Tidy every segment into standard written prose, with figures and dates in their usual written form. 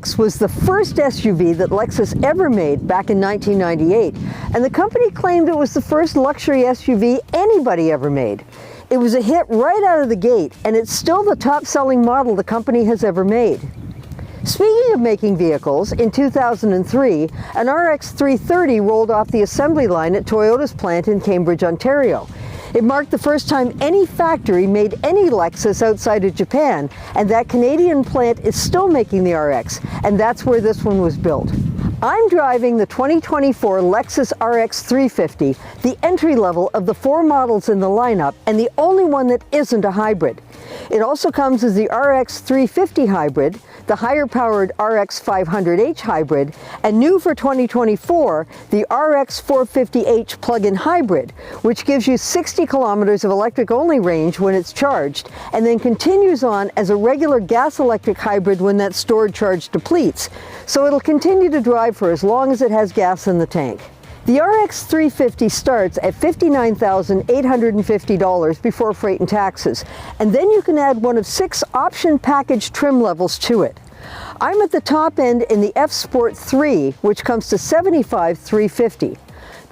RX was the first SUV that Lexus ever made back in 1998, and the company claimed it was the first luxury SUV anybody ever made. It was a hit right out of the gate, and it's still the top-selling model the company has ever made. Speaking of making vehicles, in 2003, an RX 330 rolled off the assembly line at Toyota's plant in Cambridge, Ontario. It marked the first time any factory made any Lexus outside of Japan, and that Canadian plant is still making the RX, and that's where this one was built. I'm driving the 2024 Lexus RX 350, the entry level of the 4 models in the lineup, and the only one that isn't a hybrid. It also comes as the RX 350 hybrid, the higher-powered RX 500h hybrid, and new for 2024, the RX 450h plug-in hybrid, which gives you 60 kilometers of electric-only range when it's charged, and then continues on as a regular gas-electric hybrid when that stored charge depletes. So it'll continue to drive for as long as it has gas in the tank. The RX 350 starts at $59,850 before freight and taxes, and then you can add one of 6 option package trim levels to it. I'm at the top end in the F Sport 3, which comes to $75,350.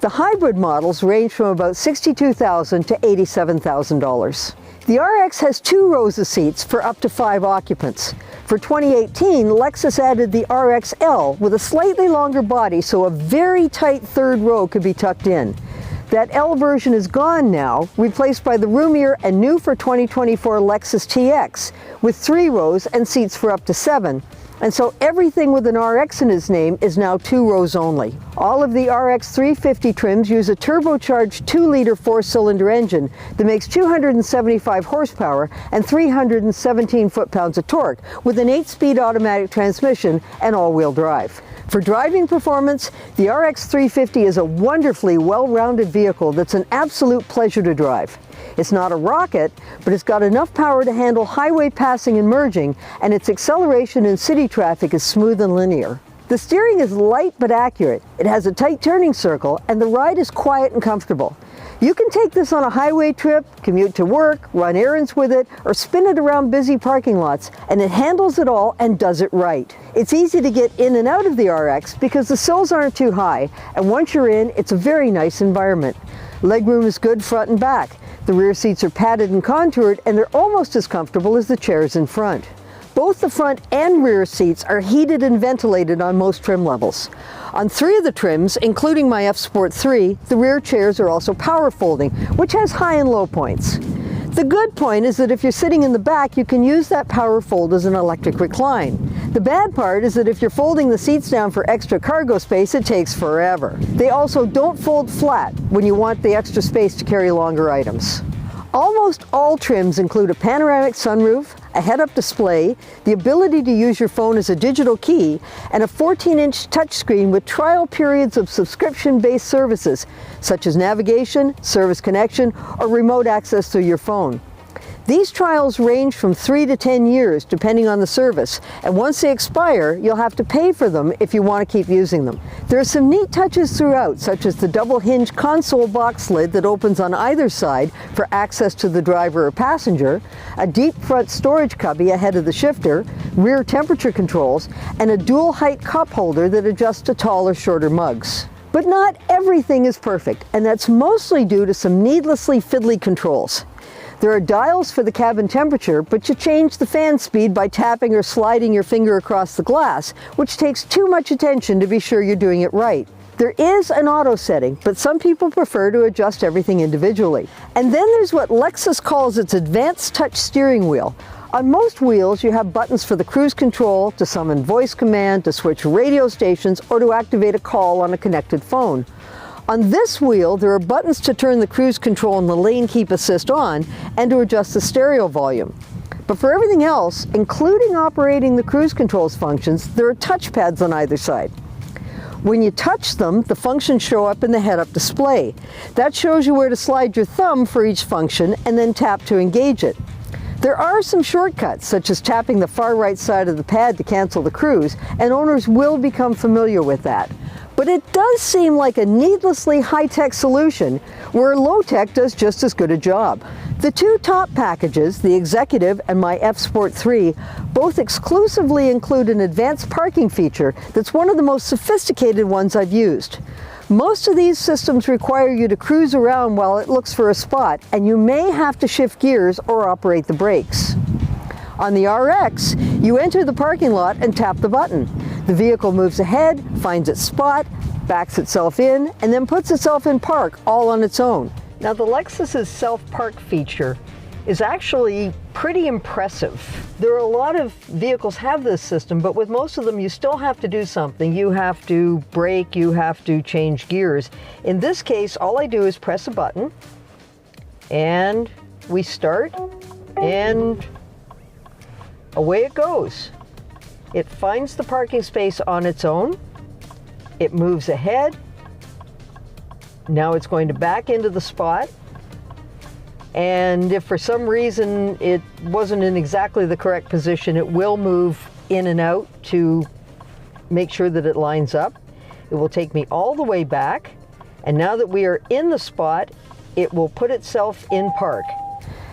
The hybrid models range from about $62,000 to $87,000. The RX has 2 rows of seats for up to 5 occupants. For 2018, Lexus added the RXL with a slightly longer body so a very tight third row could be tucked in. That L version is gone now, replaced by the roomier and new for 2024 Lexus TX with 3 rows and seats for up to 7. And so everything with an RX in its name is now 2 rows only. All of the RX 350 trims use a turbocharged 2-liter 4-cylinder engine that makes 275 horsepower and 317 foot-pounds of torque with an 8-speed automatic transmission and all-wheel drive. For driving performance, the RX 350 is a wonderfully well-rounded vehicle that's an absolute pleasure to drive. It's not a rocket, but it's got enough power to handle highway passing and merging, and its acceleration in city traffic is smooth and linear. The steering is light but accurate, it has a tight turning circle, and the ride is quiet and comfortable. You can take this on a highway trip, commute to work, run errands with it, or spin it around busy parking lots, and it handles it all and does it right. It's easy to get in and out of the RX because the sills aren't too high, and once you're in, it's a very nice environment. Legroom is good front and back. The rear seats are padded and contoured, and they're almost as comfortable as the chairs in front. Both the front and rear seats are heated and ventilated on most trim levels. On 3 of the trims, including my F Sport 3, the rear chairs are also power folding, which has high and low points. The good point is that if you're sitting in the back, you can use that power fold as an electric recline. The bad part is that if you're folding the seats down for extra cargo space, it takes forever. They also don't fold flat when you want the extra space to carry longer items. Almost all trims include a panoramic sunroof, a head-up display, the ability to use your phone as a digital key, and a 14-inch touchscreen with trial periods of subscription-based services, such as navigation, service connection, or remote access through your phone. These trials range from 3 to 10 years, depending on the service, and once they expire, you'll have to pay for them if you want to keep using them. There are some neat touches throughout, such as the double-hinge console box lid that opens on either side for access to the driver or passenger, a deep front storage cubby ahead of the shifter, rear temperature controls, and a dual-height cup holder that adjusts to tall or shorter mugs. But not everything is perfect, and that's mostly due to some needlessly fiddly controls. There are dials for the cabin temperature, but you change the fan speed by tapping or sliding your finger across the glass, which takes too much attention to be sure you're doing it right. There is an auto setting, but some people prefer to adjust everything individually. And then there's what Lexus calls its advanced touch steering wheel. On most wheels, you have buttons for the cruise control, to summon voice command, to switch radio stations, or to activate a call on a connected phone. On this wheel, there are buttons to turn the cruise control and the lane keep assist on, and to adjust the stereo volume. But for everything else, including operating the cruise control's functions, there are touchpads on either side. When you touch them, the functions show up in the head-up display. That shows you where to slide your thumb for each function and then tap to engage it. There are some shortcuts, such as tapping the far right side of the pad to cancel the cruise, and owners will become familiar with that. But it does seem like a needlessly high-tech solution where low-tech does just as good a job. The two top packages, the Executive and my F Sport 3, both exclusively include an advanced parking feature that's one of the most sophisticated ones I've used. Most of these systems require you to cruise around while it looks for a spot, and you may have to shift gears or operate the brakes. On the RX, you enter the parking lot and tap the button. The vehicle moves ahead, finds its spot, backs itself in, and then puts itself in park all on its own. Now, the Lexus's self-park feature is actually pretty impressive. There are a lot of vehicles have this system, but with most of them you still have to do something. You have to brake, you have to change gears. In this case, all I do is press a button and we start, and away it goes. It finds the parking space on its own, it moves ahead, now it's going to back into the spot, and if for some reason it wasn't in exactly the correct position, it will move in and out to make sure that it lines up. It will take me all the way back, and now that we are in the spot, it will put itself in park.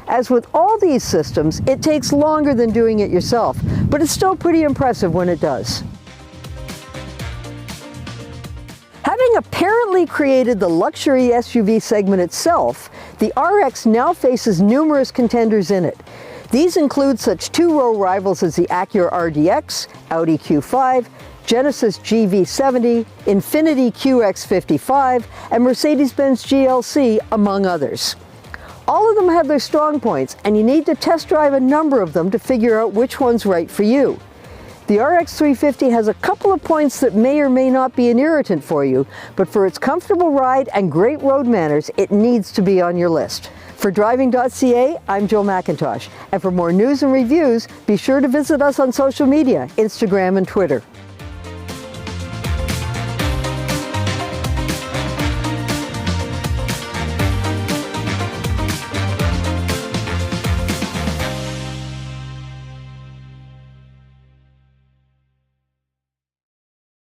As with all these systems, it takes longer than doing it yourself, but it's still pretty impressive when it does. Having apparently created the luxury SUV segment itself, the RX now faces numerous contenders in it. These include such two-row rivals as the Acura RDX, Audi Q5, Genesis GV70, Infiniti QX55, and Mercedes-Benz GLC, among others. All of them have their strong points, and you need to test drive a number of them to figure out which one's right for you. The RX 350 has a couple of points that may or may not be an irritant for you, but for its comfortable ride and great road manners, it needs to be on your list. For Driving.ca, I'm Jill McIntosh, and for more news and reviews, be sure to visit us on social media, Instagram and Twitter.